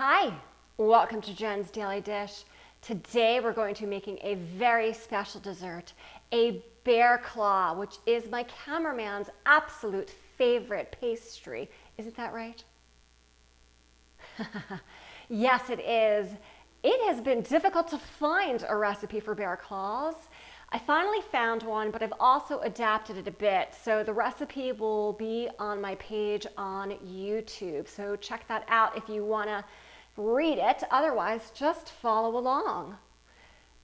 Hi, welcome to Jen's Daily Dish. Today we're going to be making a very special dessert, a bear claw, which is my cameraman's absolute favorite pastry. Isn't that right? Yes, it is. It has been difficult to find a recipe for bear claws. I finally found one, but I've also adapted it a bit. So the recipe will be on my page on YouTube. So check that out if you want to read it. Otherwise, just follow along.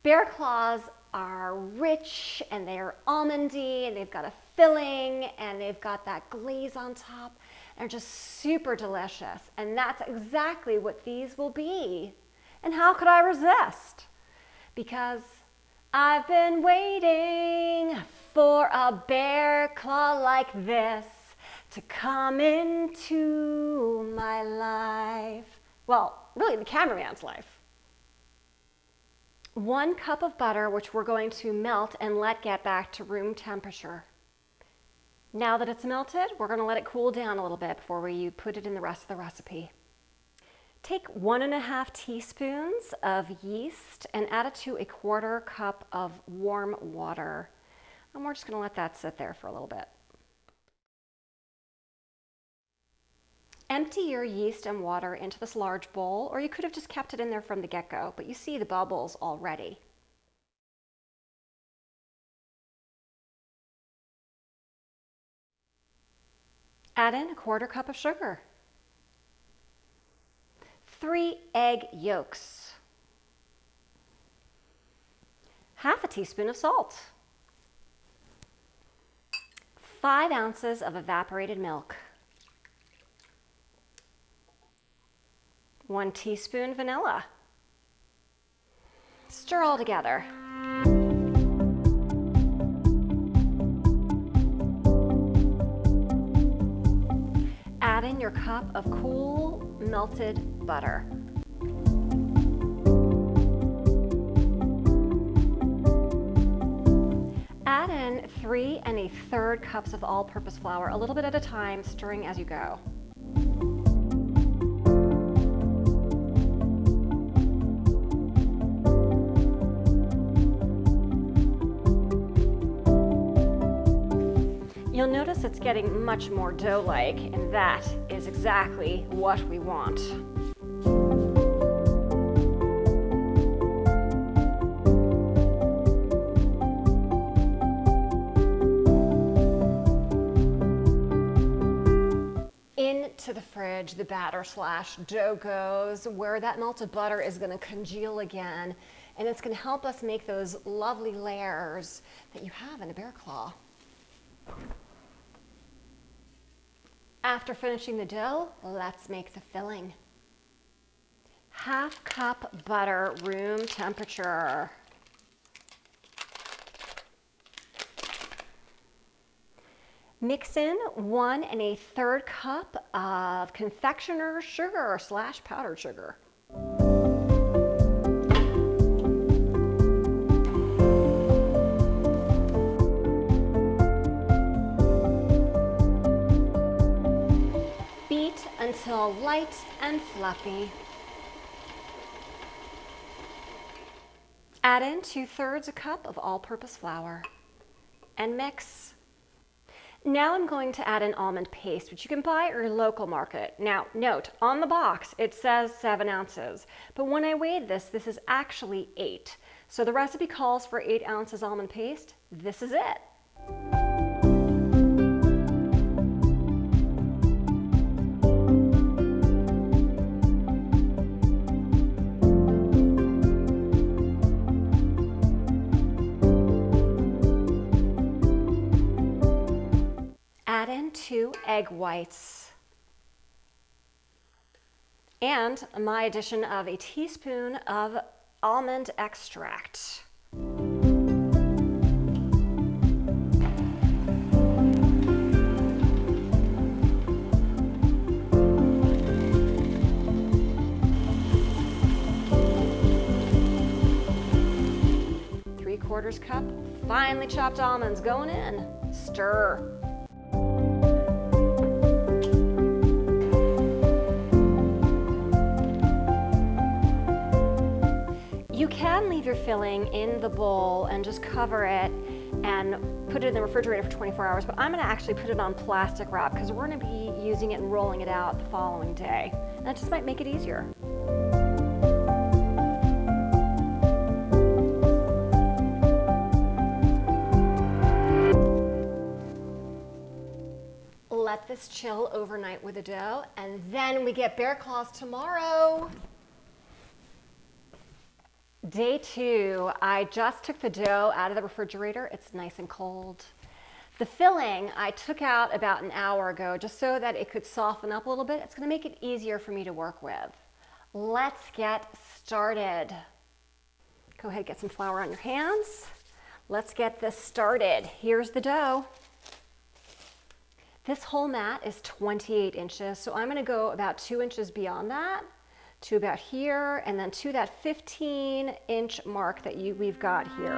Bear claws are rich and they're almondy and they've got a filling and they've got that glaze on top. They're just super delicious. And that's exactly what these will be. And how could I resist? Because I've been waiting for a bear claw like this to come into my life. Well, really the cameraman's life. 1 cup of butter, which we're going to melt and let get back to room temperature. Now that it's melted, we're going to let it cool down a little bit before we put it in the rest of the recipe. Take 1½ teaspoons of yeast and add it to a 1/4 cup of warm water. And we're just going to let that sit there for a little bit. Empty your yeast and water into this large bowl, or you could have just kept it in there from the get-go, but you see the bubbles already. Add in a 1/4 cup of sugar. 3 egg yolks, 1/2 teaspoon of salt, 5 ounces of evaporated milk, 1 teaspoon vanilla. Stir all together. Add in your cup of cool melted butter. Add in 3 1/3 cups of all-purpose flour, a little bit at a time, stirring as you go. You'll notice it's getting much more dough-like, and that is exactly what we want. Into the fridge, the batter / dough goes, where that melted butter is going to congeal again, and it's going to help us make those lovely layers that you have in a bear claw. After finishing the dough, let's make the filling. 1/2 cup butter, room temperature. Mix in 1 1/3 cup of confectioner's sugar / powdered sugar. Until light and fluffy. Add in 2/3 cup of all-purpose flour and mix. Now I'm going to add an almond paste, which you can buy at your local market. Now note, on the box it says 7 ounces, but when I weighed this is actually 8. So the recipe calls for 8 ounces almond paste. This is it. Add in 2 egg whites and my addition of a teaspoon of almond extract. ¾ cup finely chopped almonds going in. Stir. your filling in the bowl and just cover it and put it in the refrigerator for 24 hours. But I'm gonna actually put it on plastic wrap because we're gonna be using it and rolling it out the following day. And that just might make it easier. Let this chill overnight with the dough, and then we get bear claws tomorrow. Day 2, I just took the dough out of the refrigerator. It's nice and cold. The filling I took out about an hour ago just so that it could soften up a little bit. It's gonna make it easier for me to work with. Let's get started. Go ahead, get some flour on your hands. Let's get this started. Here's the dough. This whole mat is 28 inches, so I'm gonna go about 2 inches beyond that to about here, and then to that 15-inch mark that we've got here.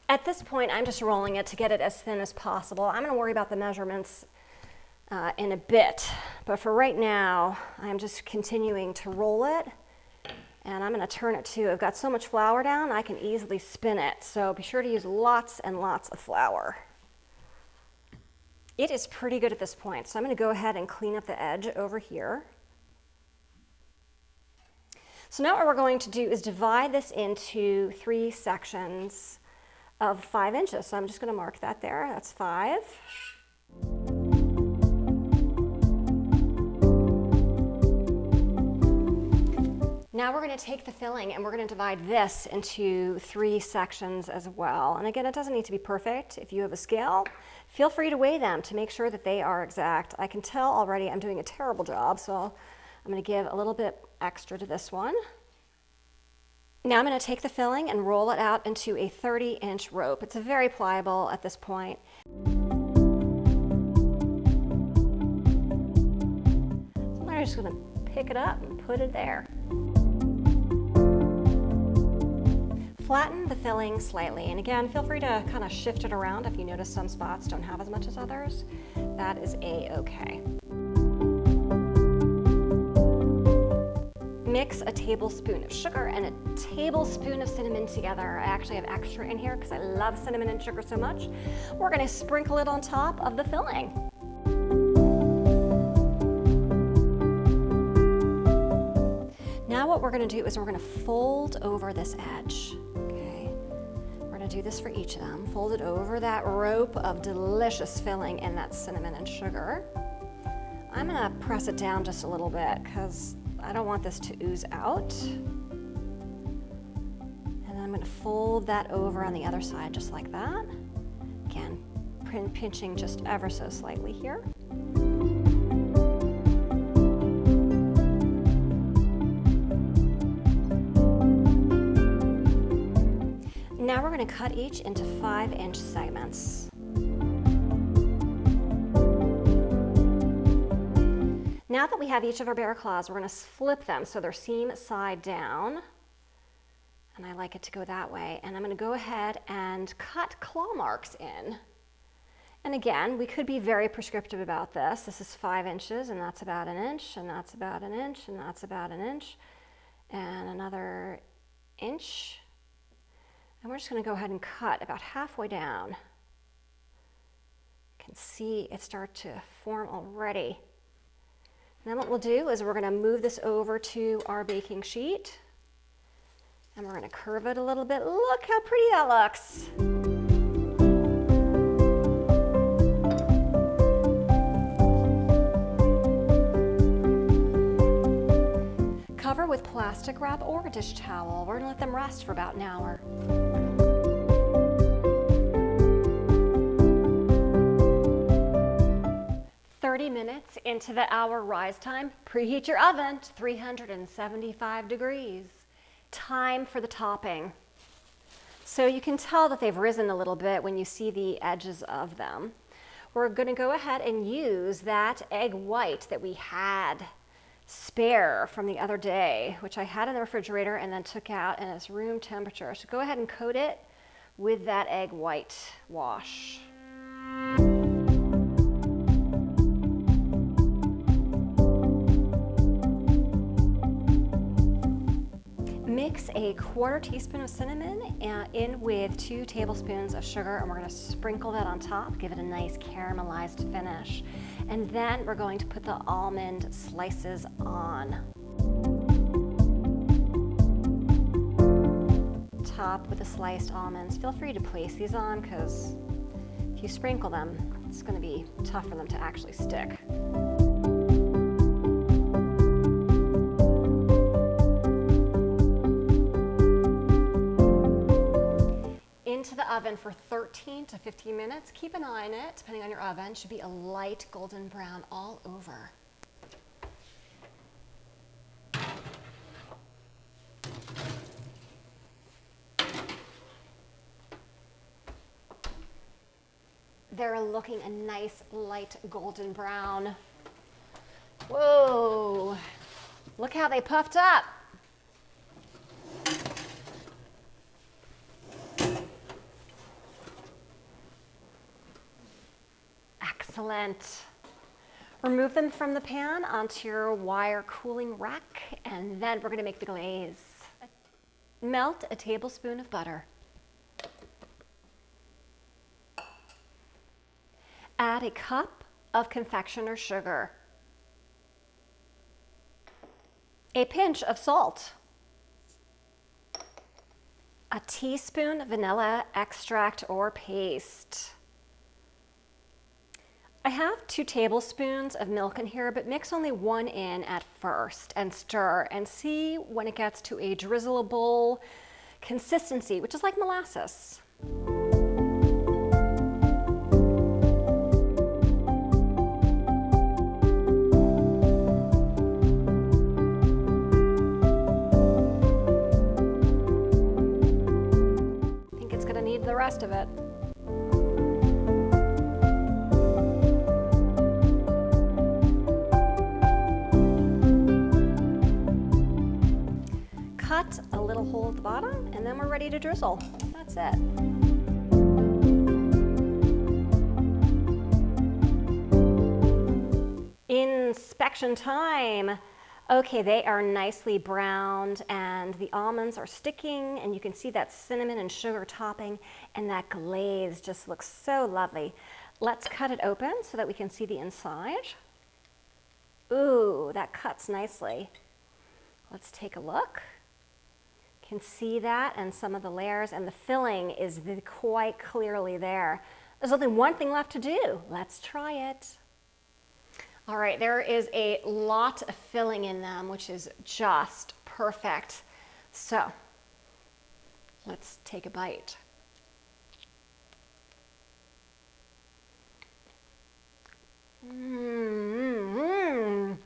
At this point, I'm just rolling it to get it as thin as possible. I'm gonna worry about the measurements in a bit, but for right now, I'm just continuing to roll it. And I'm gonna turn it too. I've got so much flour down, I can easily spin it. So be sure to use lots and lots of flour. It is pretty good at this point. So I'm gonna go ahead and clean up the edge over here. So now what we're going to do is divide this into 3 sections of 5 inches. So I'm just gonna mark that there, that's 5. Now we're going to take the filling and we're going to divide this into 3 sections as well. And again, it doesn't need to be perfect. If you have a scale, feel free to weigh them to make sure that they are exact. I can tell already I'm doing a terrible job, so I'm going to give a little bit extra to this one. Now I'm going to take the filling and roll it out into a 30-inch rope. It's very pliable at this point. So I'm just going to pick it up and put it there. Flatten the filling slightly, and again, feel free to kind of shift it around if you notice some spots don't have as much as others. That is a-okay. Mix a tablespoon of sugar and a tablespoon of cinnamon together. I actually have extra in here because I love cinnamon and sugar so much. We're going to sprinkle it on top of the filling. Now what we're going to do is we're going to fold over this edge. Do this for each of them. Fold it over that rope of delicious filling and that cinnamon and sugar. I'm gonna press it down just a little bit because I don't want this to ooze out. And then I'm gonna fold that over on the other side just like that. Again, pinching just ever so slightly here. Now we're going to cut each into 5-inch segments. Now that we have each of our bear claws, we're going to flip them so they're seam side down. And I like it to go that way. And I'm going to go ahead and cut claw marks in. And again, we could be very prescriptive about this. This is 5 inches, and that's about 1 inch, and that's about 1 inch, and that's about 1 inch, and another inch. And we're just going to go ahead and cut about halfway down. You can see it start to form already. And then what we'll do is we're going to move this over to our baking sheet. And we're going to curve it a little bit. Look how pretty that looks. Cover with plastic wrap or a dish towel. We're going to let them rest for about an hour. Minutes into the hour rise time, preheat your oven to 375 degrees. Time for the topping. So you can tell that they've risen a little bit when you see the edges of them. We're going to go ahead and use that egg white that we had spare from the other day, which I had in the refrigerator and then took out, and it's room temperature. So go ahead and coat it with that egg white wash. Mix a 1/4 teaspoon of cinnamon in with 2 tablespoons of sugar, and we're going to sprinkle that on top, give it a nice caramelized finish. And then we're going to put the almond slices on. Top with the sliced almonds. Feel free to place these on because if you sprinkle them, it's going to be tough for them to actually stick. Into the oven for 13 to 15 minutes. Keep an eye on it, depending on your oven. It should be a light golden brown all over. They're looking a nice light golden brown. Whoa, look how they puffed up. Excellent. Remove them from the pan onto your wire cooling rack, and then we're going to make the glaze. Melt a tablespoon of butter. Add a cup of confectioner sugar. A pinch of salt. A teaspoon vanilla extract or paste. I have 2 tablespoons of milk in here, but mix only 1 in at first and stir and see when it gets to a drizzleable consistency, which is like molasses. I think it's going to need the rest of it. Cut a little hole at the bottom, and then we're ready to drizzle. That's it. Inspection time. Okay, they are nicely browned and the almonds are sticking, and you can see that cinnamon and sugar topping, and that glaze just looks so lovely. Let's cut it open so that we can see the inside. Ooh, that cuts nicely. Let's take a look. Can see that, and some of the layers, and the filling is quite clearly there. There's only one thing left to do. Let's try it. All right, there is a lot of filling in them, which is just perfect. So let's take a bite. You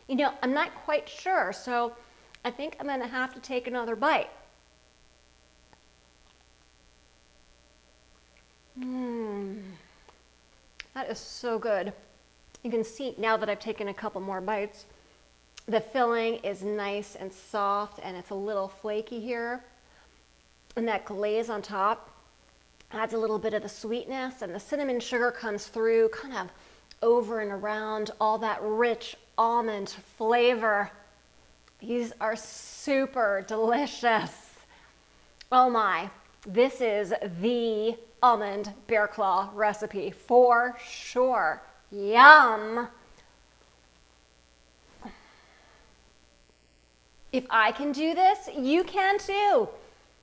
know, I'm not quite sure, so I think I'm going to have to take another bite. That is so good. You can see now that I've taken a couple more bites, the filling is nice and soft, and it's a little flaky here. And that glaze on top adds a little bit of the sweetness, and the cinnamon sugar comes through kind of over and around all that rich almond flavor. These are super delicious. Oh my, this is the almond bear claw recipe for sure. Yum. If I can do this, you can too.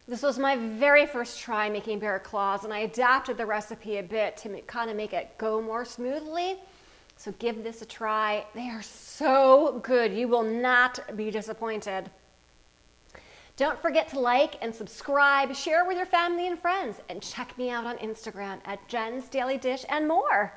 This was my very first try making bear claws, and I adapted the recipe a bit to kind of make it go more smoothly. So give this a try. They are so good. You will not be disappointed. Don't forget to like and subscribe, share with your family and friends, and check me out on Instagram at Jen's Daily Dish and more.